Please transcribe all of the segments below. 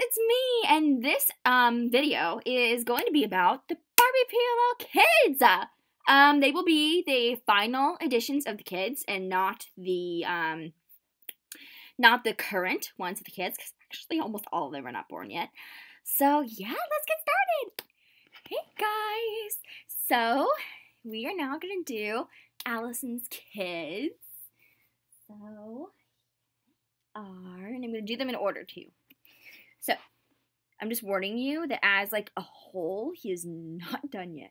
it's me, and this video is going to be about the Barbie PLL Kids. They will be the final editions of the kids, and not the current ones of the kids, because actually almost all of them are not born yet. So yeah, let's get started. Hey guys, so we are now gonna do Alison's kids. So and I'm gonna do them in order too. So, I'm just warning you that as like a whole, he is not done yet.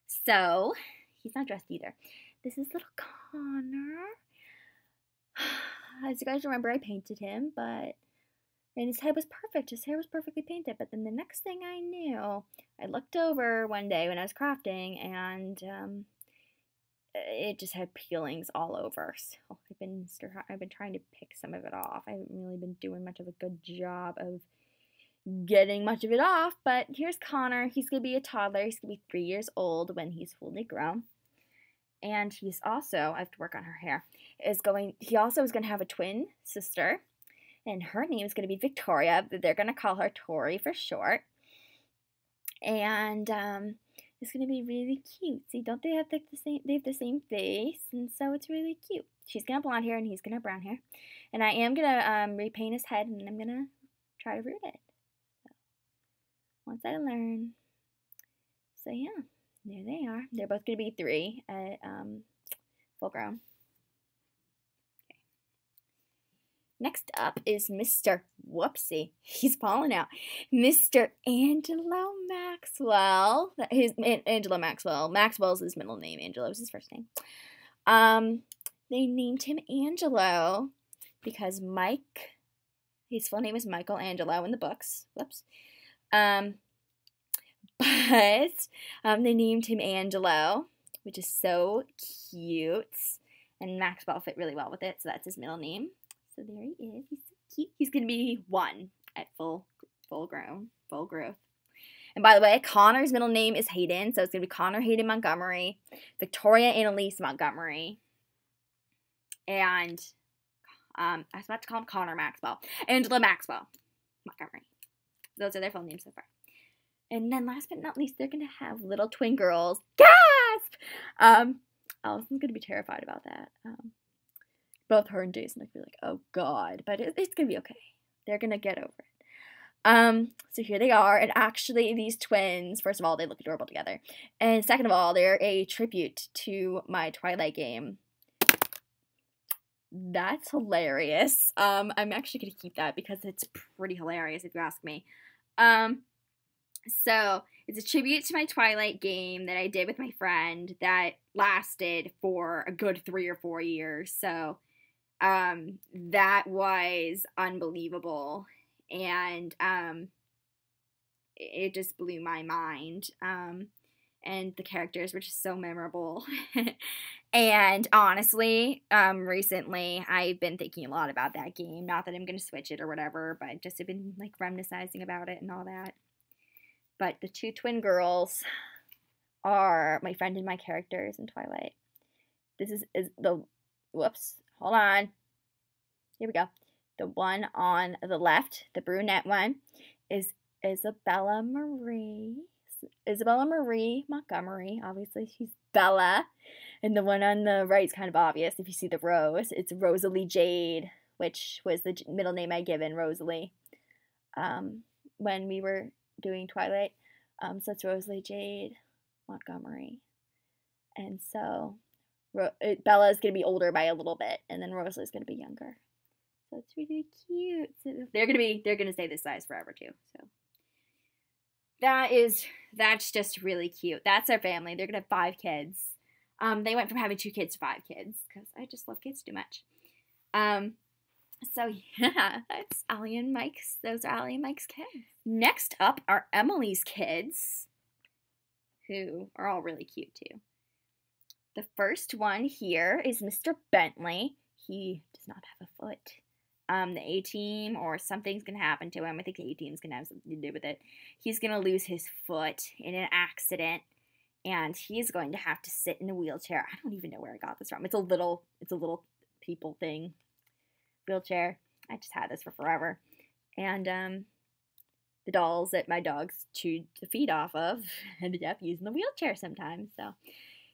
So, he's not dressed either. This is little Connor. As you guys remember, I painted him, and his head was perfect. His hair was perfectly painted. But then the next thing I knew, I looked over one day when I was crafting, and it just had peelings all over. So I've been trying to pick some of it off. I haven't really been doing much of a good job of getting much of it off, but here's Connor. He's going to be a toddler. He's going to be 3 years old when he's fully grown. And he's also, I have to work on her hair, he also is going to have a twin sister, and her name is going to be Victoria. They're going to call her Tori for short. And it's going to be really cute. See, don't they have like they have the same face, and so it's really cute. She's going to have blonde hair, and he's going to have brown hair. And I am going to repaint his head, and I'm going to try to root it. Once I learn. So yeah, there they are. They're both going to be 3 at full grown. Okay. Next up is Mr. Whoopsie. He's falling out. Mr. Angelo Maxwell. Angelo Maxwell. Maxwell's his middle name. Angelo is his first name. They named him Angelo because his full name is Michelangelo in the books. Whoops. But they named him Angelo, which is so cute, and Maxwell fit really well with it, so that's his middle name. So there he is. He's so cute. He's gonna be 1 at full growth. And by the way, Connor's middle name is Hayden, so it's gonna be Connor Hayden Montgomery, Victoria Annalise Montgomery, and I was about to call him Connor Maxwell, Angela Maxwell Montgomery. Those are their full names so far. And then last but not least, they're going to have little twin girls. Gasp! Alison's going to be terrified about that. Both her and Jason are going to be like, oh God. But it's going to be okay. They're going to get over it. So here they are. And actually, these twins, first of all, they look adorable together. And second of all, they're a tribute to my Twilight game. That's hilarious. I'm actually going to keep that because it's pretty hilarious if you ask me. So it's a tribute to my Twilight game that I did with my friend that lasted for a good 3 or 4 years. So that was unbelievable, and it just blew my mind. And the characters were just so memorable. And honestly, recently I've been thinking a lot about that game. Not that I'm going to switch it or whatever, but just have been like reminiscing about it and all that. But the 2 twin girls are my friend and my characters in Twilight. This is the, whoops, hold on. Here we go. The one on the left, the brunette one, is Isabella Marie Montgomery. Obviously, she's Bella. And the one on the right is kind of obvious. If you see the rose, it's Rosalie Jade, which was the middle name I given Rosalie when we were doing Twilight. So it's Rosalie Jade Montgomery. And so Bella is going to be older by a little bit, and then Rosalie is going to be younger. So it's really cute. So they're going to stay this size forever too. So that's just really cute. That's our family. They're going to have 5 kids. They went from having 2 kids to 5 kids because I just love kids too much. So yeah, that's Allie and Mike's. Those are Allie and Mike's kids. Next up are Emily's kids, who are all really cute too. The first one here is Mr. Bentley. He does not have a foot. The A-team or something's going to happen to him. I think the A-team's going to have something to do with it. He's going to lose his foot in an accident, and he's going to have to sit in a wheelchair. I don't even know where I got this from. It's a little people thing. Wheelchair. I just had this for forever. And the dolls that my dogs chewed the feet off of. Ended up using the wheelchair sometimes. So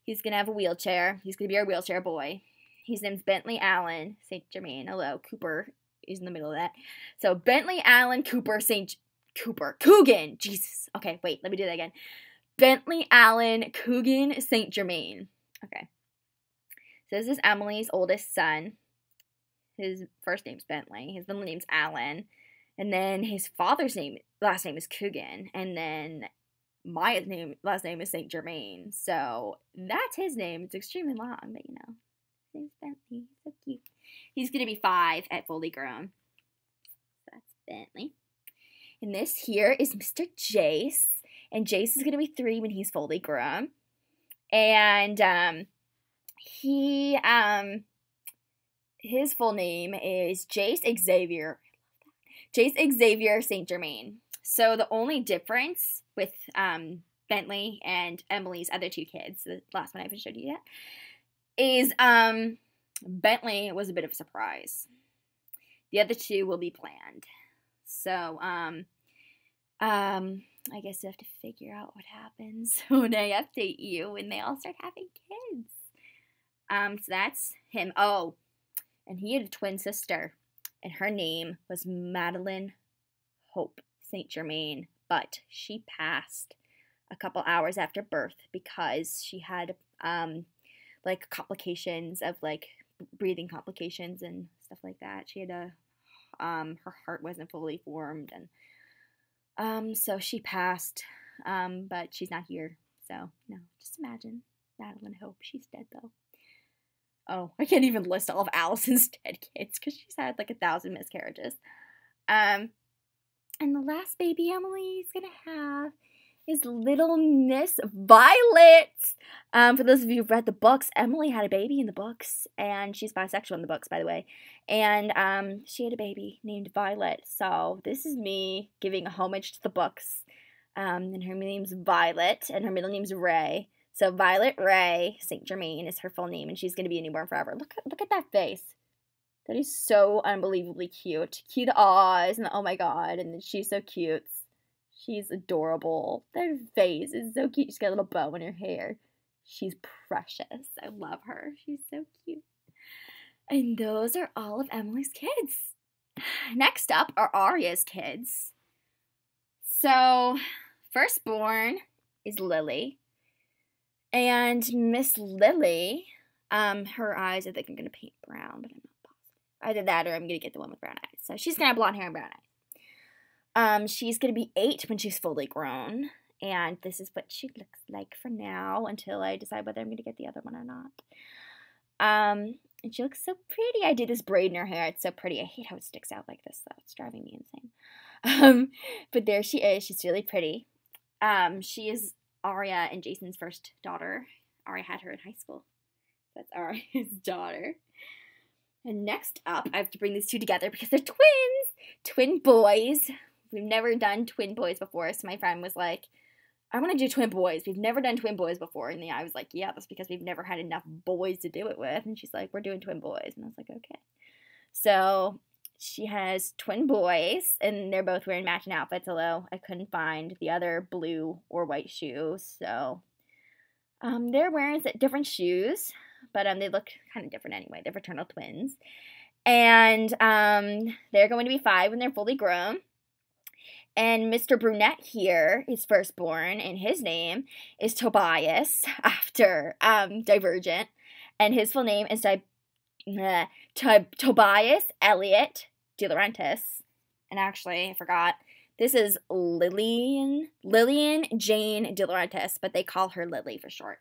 he's going to have a wheelchair. He's going to be our wheelchair boy. His name's Bentley Allen St. Germain. Hello, Cooper is in the middle of that. So Bentley Allen Coogan. Jesus. Okay, wait, let me do that again. Bentley Allen Coogan St. Germain. Okay. So this is Emily's oldest son. His first name's Bentley. His middle name's Allen. And then his father's last name is Coogan. And then my last name is St. Germain. So that's his name. It's extremely long, but you know. His name's Bentley. So cute. He's going to be 5 at fully grown. So that's Bentley. And this here is Mr. Jace. And Jace is going to be 3 when he's fully grown. And his full name is Jace Xavier St. Germain. So the only difference with Bentley and Emily's other 2 kids, the last one I haven't showed you yet, is Bentley was a bit of a surprise. The other 2 will be planned. So I guess you have to figure out what happens when I update you when they all start having kids. So that's him. Oh, and he had a twin sister, and her name was Madeline Hope St. Germain, but she passed a couple hours after birth because she had like complications of like breathing complications and stuff like that. She had her heart wasn't fully formed, and so she passed, but she's not here. So no, just imagine Madeline Hope. She's dead though. Oh, I can't even list all of Alison's dead kids because she's had like 1,000 miscarriages. And the last baby Emily's gonna have is little Miss Violet. For those of you who've read the books, Emily had a baby in the books, and she's bisexual in the books, by the way. And she had a baby named Violet. So this is me giving a homage to the books. And her name's Violet, and her middle name's Ray. So Violet Ray St. Germain is her full name, and she's going to be a newborn forever. Look at that face. That is so unbelievably cute. Cute eyes, and oh my god, and she's so cute. She's adorable. That face is so cute. She's got a little bow in her hair. She's precious. I love her. She's so cute. And those are all of Emily's kids. Next up are Aria's kids. So, firstborn is Lily. And Miss Lily, her eyes, I think I'm going to paint brown, but I'm not positive. Either that or I'm going to get the one with brown eyes. So she's going to have blonde hair and brown eyes. She's going to be 8 when she's fully grown. And this is what she looks like for now until I decide whether I'm going to get the other one or not. And she looks so pretty. I did this braid in her hair. It's so pretty. I hate how it sticks out like this, though. It's driving me insane. But there she is. She's really pretty. She is Aria and Jason's first daughter. Aria had her in high school. That's Aria's daughter. And next up, I have to bring these 2 together because they're twins! Twin boys. We've never done twin boys before, so my friend was like, I want to do twin boys. We've never done twin boys before. And I was like, yeah, that's because we've never had enough boys to do it with. And she's like, we're doing twin boys. And I was like, okay. So she has twin boys, and they're both wearing matching outfits, although I couldn't find the other blue or white shoes. So they're wearing different shoes, but they look kind of different anyway. They're fraternal twins. And they're going to be 5 when they're fully grown. And Mr. Brunette here is firstborn, and his name is Tobias, after Divergent. And his full name is Tobias Elliot De Laurentiis. And actually, I forgot, this is Lillian Jane De Laurentiis, but they call her Lily for short.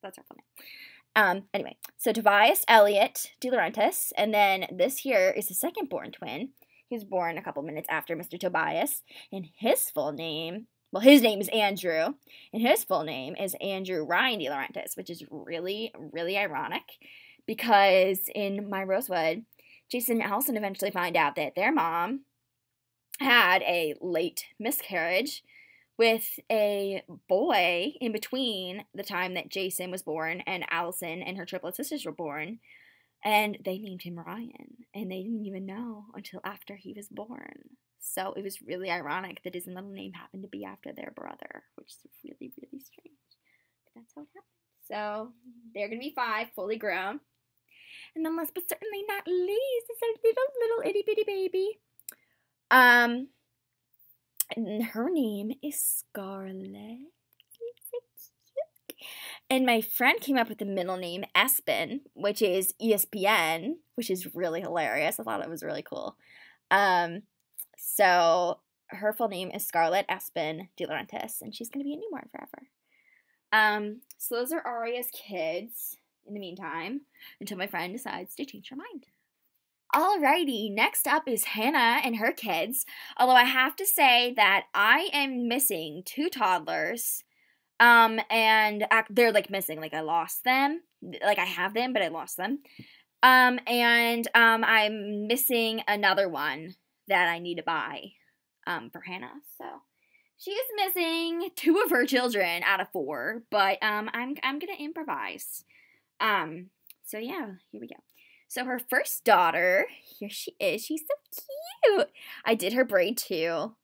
That's her full name. Anyway, so Tobias Elliot De Laurentiis, and then this here is the second born twin. He was born a couple minutes after Mr. Tobias, and his full name, well, his name is Andrew, and his full name is Andrew Ryan De Laurentiis, which is really, really ironic, because in My Rosewood, Jason and Alison eventually find out that their mom had a late miscarriage with a boy in between the time that Jason was born and Alison and her triplet sisters were born. And they named him Ryan, and they didn't even know until after he was born. So it was really ironic that his middle name happened to be after their brother, which is really, really strange. But that's how it happened. So they're going to be 5, fully grown. And then last but certainly not least is our little itty bitty baby. And her name is Scarlett. And my friend came up with the middle name Espen, which is ESPN, which is really hilarious. I thought it was really cool. So her full name is Scarlett Espen De Laurentiis, and she's going to be a newborn forever. So those are Aria's kids in the meantime, until my friend decides to change her mind. Alrighty, next up is Hanna and her kids. Although I have to say that I am missing 2 toddlers. And they're like missing, like I lost them. Like I have them, but I lost them. And I'm missing another one that I need to buy for Hanna. So she is missing 2 of her children out of 4, but I'm gonna improvise. So yeah, here we go. So her first daughter, here she is. She's so cute. I did her braid too.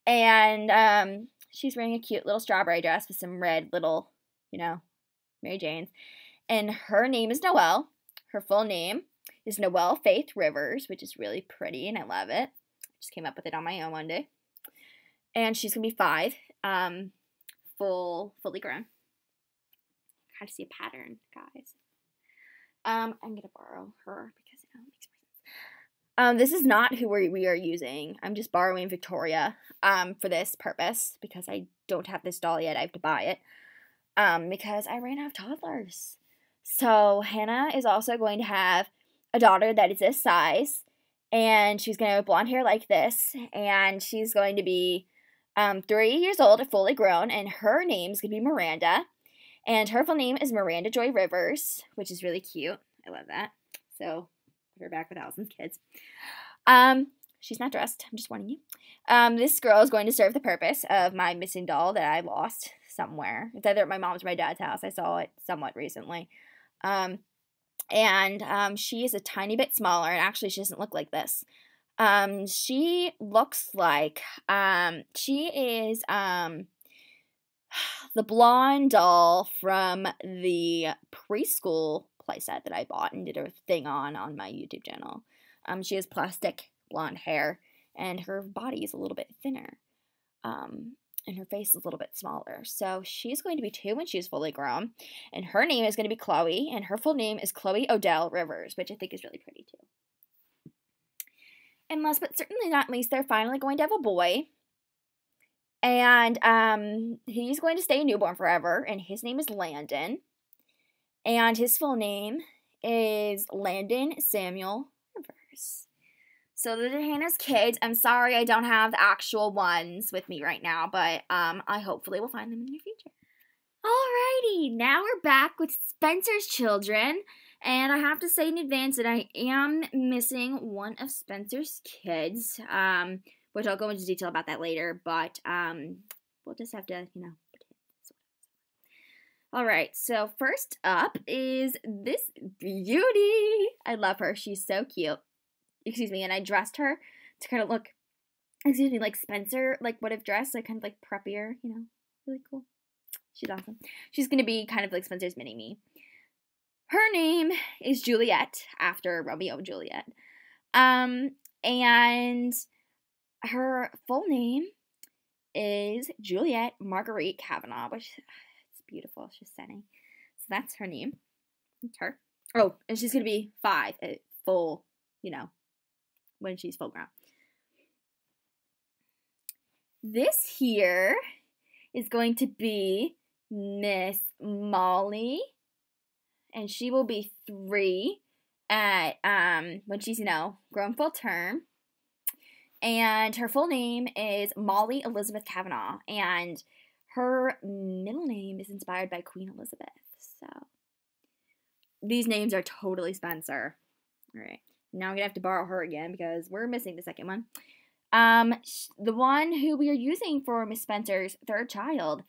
And she's wearing a cute little strawberry dress with some red little, Mary Janes. And her name is Noelle. Her full name is Noelle Faith Rivers, which is really pretty, and I love it. Just came up with it on my own one day. And she's going to be 5, fully grown. How to see a pattern, guys. I'm going to borrow her because it makes more sense. This is not who we are using. I'm just borrowing Victoria for this purpose because I don't have this doll yet. I have to buy it because I ran out of toddlers. So Hanna is also going to have a daughter that is this size, and she's going to have blonde hair like this, and she's going to be 3 years old, fully grown, and her name is going to be Miranda, and her full name is Miranda Joy Rivers, which is really cute. I love that. So put her back with Alison's kids. She's not dressed. I'm just warning you. This girl is going to serve the purpose of my missing doll that I lost somewhere. It's either at my mom's or my dad's house. I saw it somewhat recently. She is a tiny bit smaller, and actually she doesn't look like this. She looks like, she is, the blonde doll from the preschool playset that I bought and did a thing on my YouTube channel. She has plastic blonde hair, and her body is a little bit thinner, and her face is a little bit smaller. So she's going to be 2 when she's fully grown, and her name is going to be Chloe, and her full name is Chloe Odell Rivers, which I think is really pretty too. And last but certainly not least, they're finally going to have a boy, and he's going to stay a newborn forever, and his name is Landon, and his full name is Landon Samuel Rivers. So those are Hanna's kids. I'm sorry I don't have the actual ones with me right now, but I hopefully will find them in the near future. Alrighty, now we're back with Spencer's children, and I have to say in advance that I am missing one of Spencer's kids, which I'll go into detail about that later, but we'll just have to, pretend. Alright, so first up is this beauty. I love her. She's so cute. Excuse me, and I dressed her to kind of look, like Spencer, would have dressed, kind of preppier, really cool. She's awesome. She's going to be kind of like Spencer's mini-me. Her name is Juliet, after Romeo and Juliet. And her full name is Juliet Marguerite Kavanaugh, which it's beautiful. She's stunning. So that's her name. That's her. Oh, and she's going to be 5 at full, when she's full grown. This here is going to be Miss Molly, and she will be 3 at when she's grown full term. And her full name is Molly Elizabeth Kavanaugh, and her middle name is inspired by Queen Elizabeth. So these names are totally Spencer. All right. Now I'm going to have to borrow her again because we're missing the second one. The one who we are using for Miss Spencer's 3rd child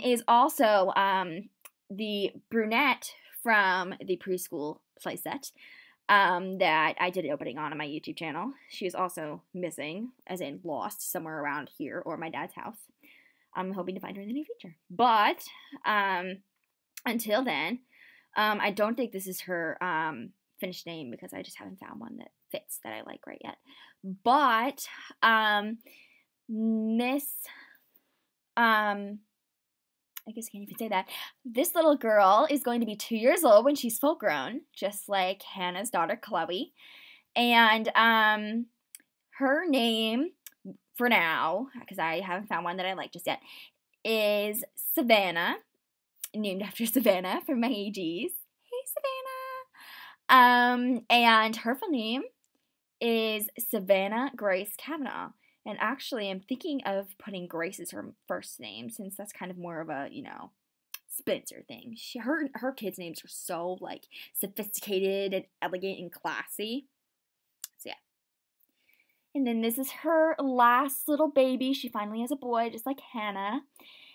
is also the brunette from the preschool playset. that I did an opening on my YouTube channel. She is also missing, as in lost, somewhere around here or my dad's house. I'm hoping to find her in the near future. But until then, I don't think this is her finished name because I just haven't found one that fits that I like right yet. But Miss I guess I can't even say that. This little girl is going to be 2 years old when she's full grown, just like Hannah's daughter, Chloe. And her name, for now, because I haven't found one that I like just yet, is Savannah, named after Savannah from my AGs. Hey, Savannah! And her full name is Savannah Grace Kavanaugh. And actually, I'm thinking of putting Grace as her first name, since that's kind of more of a, Spencer thing. Her kids' names are so, sophisticated and elegant and classy. So, yeah. And then this is her last little baby. She finally has a boy, just like Hanna.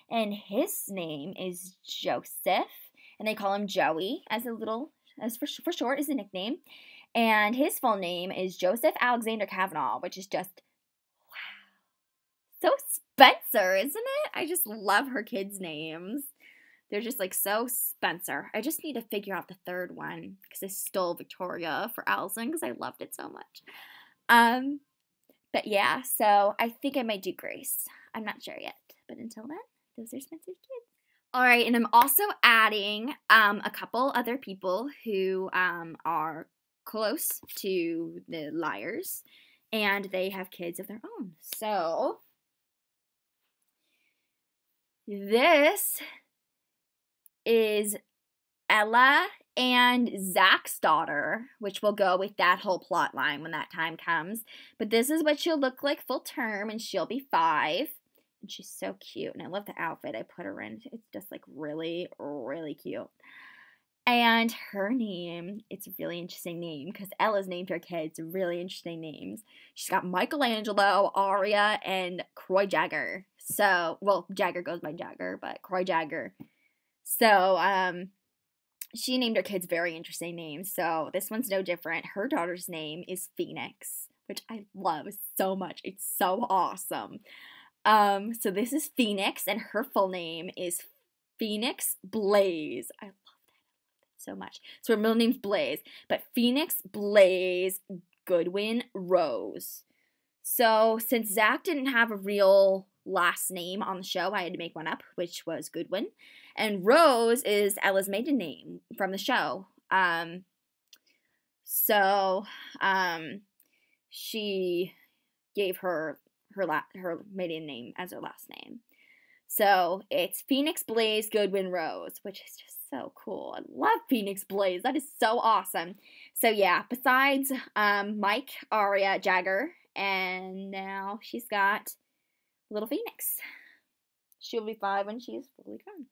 And his name is Joseph. And they call him Joey as for short, is a nickname. And his full name is Joseph Alexander Kavanaugh, which is just so Spencer, isn't it? I just love her kids' names. They're just so Spencer. I just need to figure out the third one because I stole Victoria for Alison because I loved it so much. But yeah, so I think I might do Grace. I'm not sure yet. But until then, those are Spencer's kids. All right, and I'm also adding a couple other people who are close to the Liars, and they have kids of their own. So this is Ella and Zach's daughter, which will go with that whole plot line when that time comes. But this is what she'll look like full term, and she'll be 5. And she's so cute, and I love the outfit I put her in. It's just really, really cute. And her name, it's a really interesting name because Ella's named her kids really interesting names. She's got Michelangelo, Aria, and Croy Jagger. So, well, Jagger goes by Jagger, but Croy Jagger. So, she named her kids very interesting names. So, this one's no different. Her daughter's name is Phoenix, which I love so much. It's so awesome. So this is Phoenix, and her full name is Phoenix Blaze. I love that so much. So her middle name's Blaze, but Phoenix Blaze Goodwin Rose. So since Zach didn't have a real last name on the show, I had to make one up, which was Goodwin. And Rose is Ella's maiden name from the show. She gave her maiden name as her last name. So it's Phoenix Blaze Goodwin Rose, which is just so cool. I love Phoenix Blaze. That is so awesome. So yeah, besides Mike, Aria, Jagger, and now she's got little Phoenix. She'll be 5 when she's fully grown.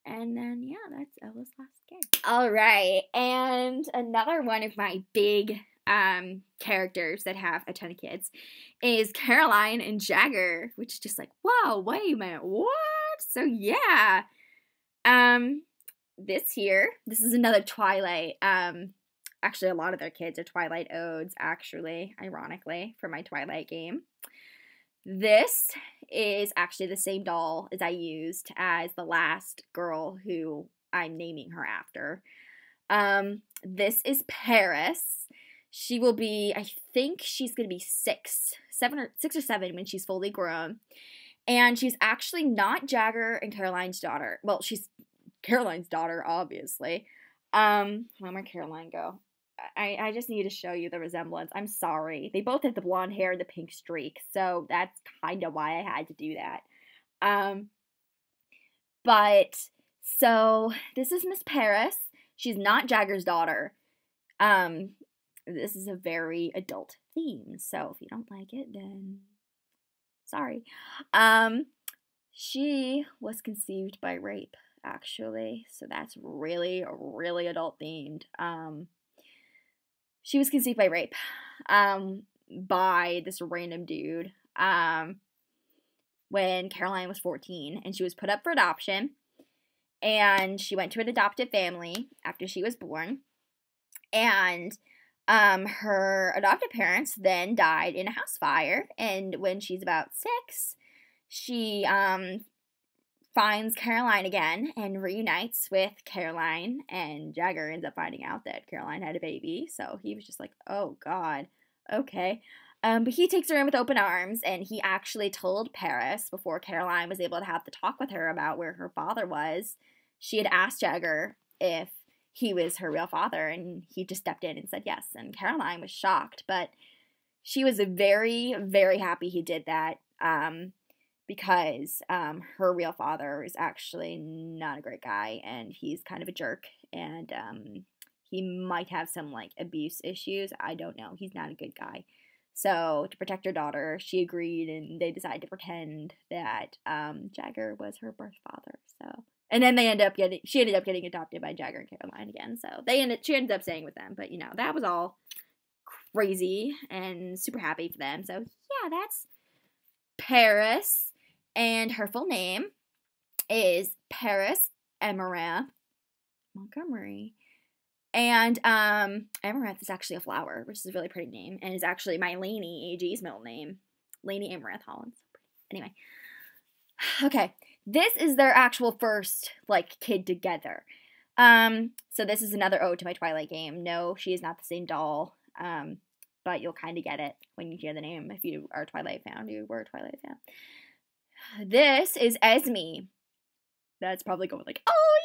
And then, yeah, that's Ella's last kid. All right, and another one of my big characters that have a ton of kids is Caroline and Jagger, which is just whoa, wait a minute, what? So yeah, this is another Twilight, actually a lot of their kids are Twilight odes, actually, ironically, for my Twilight game. This is actually the same doll as I used as the last girl who I'm naming her after. This is Paris. She will be, I think she's going to be 6 or 7 when she's fully grown. And she's actually not Jagger and Caroline's daughter. Well, she's Caroline's daughter, obviously. Where'd Caroline go? I just need to show you the resemblance. I'm sorry. They both have the blonde hair and the pink streak. So that's kind of why I had to do that. So this is Miss Paris. She's not Jagger's daughter. This is a very adult theme, so if you don't like it, then sorry. She was conceived by rape, actually, so that's really, really adult themed. She was conceived by rape, by this random dude, when Caroline was 14, and she was put up for adoption, and she went to an adoptive family after she was born, and Her adoptive parents then died in a house fire, and when she's about 6, she finds Caroline again and reunites with Caroline, and Jagger ends up finding out that Caroline had a baby, so he was just like, oh god, okay. But he takes her in with open arms, and he actually told Paris, before Caroline was able to have the talk with her about where her father was, she had asked Jagger if he was her real father, and he just stepped in and said yes, and Caroline was shocked, but she was very, very happy he did that, because her real father is actually not a great guy, and he's kind of a jerk, and he might have some, like, abuse issues. I don't know. He's not a good guy. So, to protect her daughter, she agreed, and they decided to pretend that Jagger was her birth father. So, and then she ended up getting adopted by Jagger and Caroline again. So, she ended up staying with them. But, that was all crazy and super happy for them. So, yeah, that's Paris. And her full name is Paris Amaranth Montgomery. And Amaranth is actually a flower, which is a really pretty name, and is actually my Lainey AG's middle name. Lainey Amaranth Hollins. Anyway. Okay. This is their actual first, like, kid together. So this is another ode to my Twilight game. No, she is not the same doll. But you'll kind of get it when you hear the name. If you are a Twilight fan, you were a Twilight fan. This is Esme. That's probably going like, oh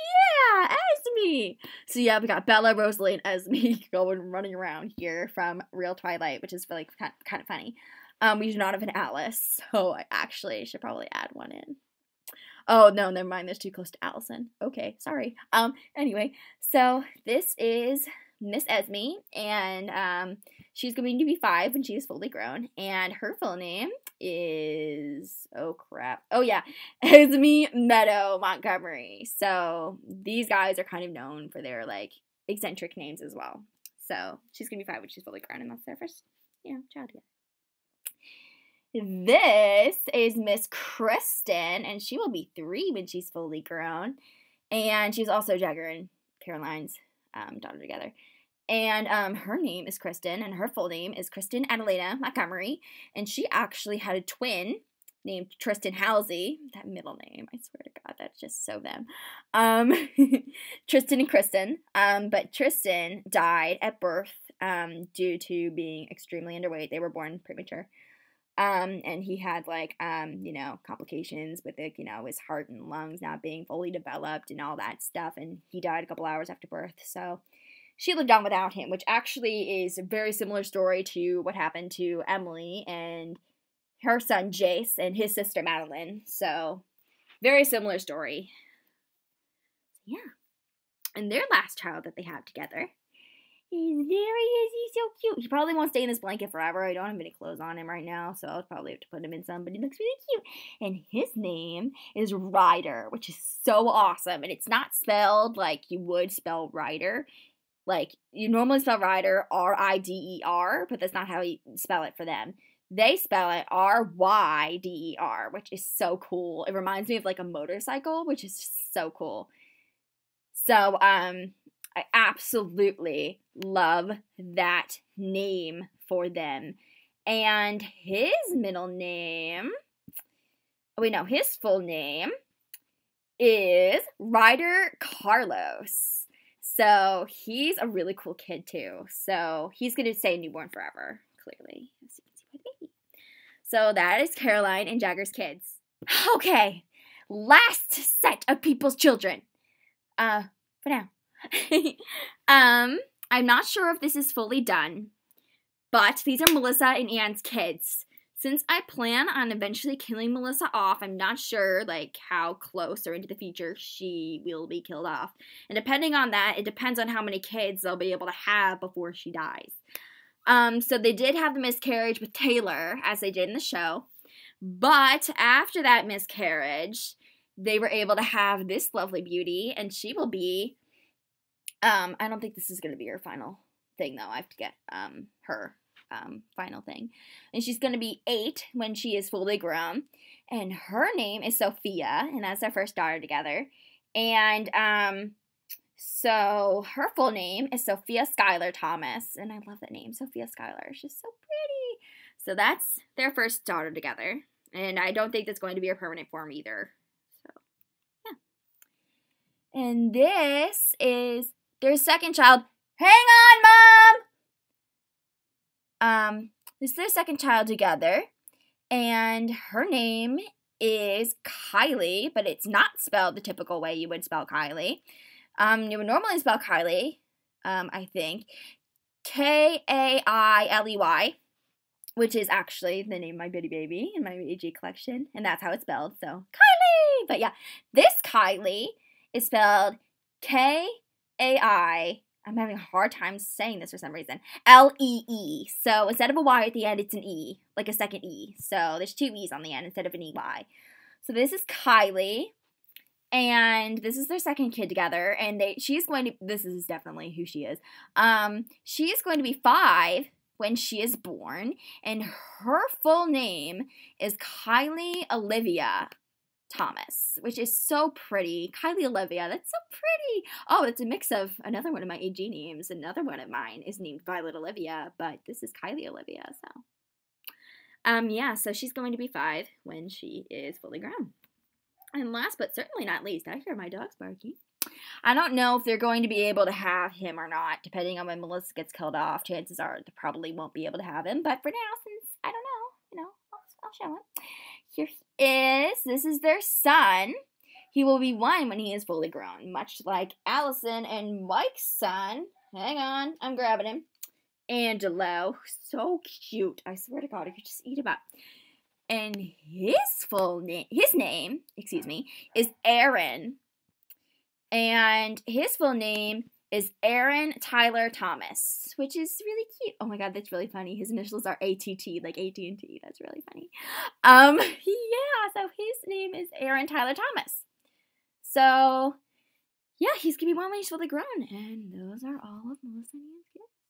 yeah, Esme. So yeah, we got Bella, Rosalie, and Esme running around here from Real Twilight, which is really kind of funny. We do not have an Alice, so I actually should probably add one in. Oh no, never mind. There's too close to Alison. Okay, sorry. Anyway, so this is Miss Esme, and she's going to be 5 when she is fully grown, and her full name is, Esme Meadow Montgomery. So these guys are kind of known for their, like, eccentric names as well. So she's going to be 5 when she's fully grown, and that's their first, child together. This is Miss Kristen, and she will be 3 when she's fully grown, and she's also Jagger and Caroline's daughter together. And her name is Kristen, and her full name is Kristen Adelina Montgomery, and she actually had a twin named Tristan Halsey. That middle name, I swear to God, that's just so them. Tristan and Kristen, but Tristan died at birth due to being extremely underweight. They were born premature. And he had, like, complications with, like, his heart and lungs not being fully developed and all that stuff, and he died a couple hours after birth, so she lived on without him, which actually is a very similar story to what happened to Emily and her son Jace and his sister Madeline, so very similar story. Yeah. And their last child that they have together there he is. He's so cute. He probably won't stay in this blanket forever. I don't have any clothes on him right now, so I'll probably have to put him in some, but he looks really cute. And his name is Ryder, which is so awesome. And it's not spelled like you would spell Ryder. Like, you normally spell Ryder, R-I-D-E-R, but that's not how you spell it for them. They spell it R-Y-D-E-R, which is so cool. It reminds me of, like, a motorcycle, which is just so cool. So, I absolutely love that name for them. And his middle name, his full name is Ryder Carlos. So he's a really cool kid too. So he's going to stay newborn forever, clearly. As you can see by the baby. So that is Caroline and Jagger's kids. Okay, last set of people's children. For now. I'm not sure if this is fully done, but these are Melissa and Anne's kids. Since I plan on eventually killing Melissa off, I'm not sure, like, how close or into the future she will be killed off. And depending on that, it depends on how many kids they'll be able to have before she dies. So they did have the miscarriage with Taylor, as they did in the show. But after that miscarriage, they were able to have this lovely beauty, and she will be, I don't think this is going to be her final thing, though. I have to get her final thing. And she's going to be 8 when she is fully grown. And her name is Sophia, and that's their first daughter together. And So her full name is Sophia Schuyler Thomas, and I love that name, Sophia Schuyler. She's so pretty. So that's their first daughter together, and I don't think that's going to be a permanent form either. So, yeah. And this is their second child. Hang on, Mom! This is their second child together, and her name is Kylie, but it's not spelled the typical way you would spell Kylie. You would normally spell Kylie, I think, Kailey, which is actually the name of my bitty baby in my AG collection, and that's how it's spelled, so Kylie! But yeah, this Kylie is spelled Kai, I'm having a hard time saying this for some reason, Lee. So instead of a Y at the end, it's an E, like a second E. So there's two E's on the end instead of an EY. So this is Kylie. And this is their second kid together, and this is definitely who she is. She is going to be 5 when she is born, and her full name is Kylie Olivia Thomas, which is so pretty. Kylie Olivia, that's so pretty. Oh, it's a mix of another one of my AG names. Another one of mine is named Violet Olivia, but this is Kylie Olivia, so. Yeah, so she's going to be 5 when she is fully grown. And last but certainly not least, I hear my dogs barking. I don't know if they're going to be able to have him or not, depending on when Melissa gets killed off. Chances are they probably won't be able to have him. But for now, since I don't know, I'll show him. Here he is. This is their son. He will be 1 when he is fully grown, much like Alison and Mike's son. Hang on, I'm grabbing him. Angelo, so cute. I swear to God, I could just eat him up. And his name, is Aaron. And his full name is Aaron Tyler Thomas, which is really cute. Oh my God, that's really funny. His initials are ATT, like AT&T. That's really funny. Yeah, so his name is Aaron Tyler Thomas. So, yeah, he's going to be 1 when he's fully grown. And those are all of Melissa and Ian's kids.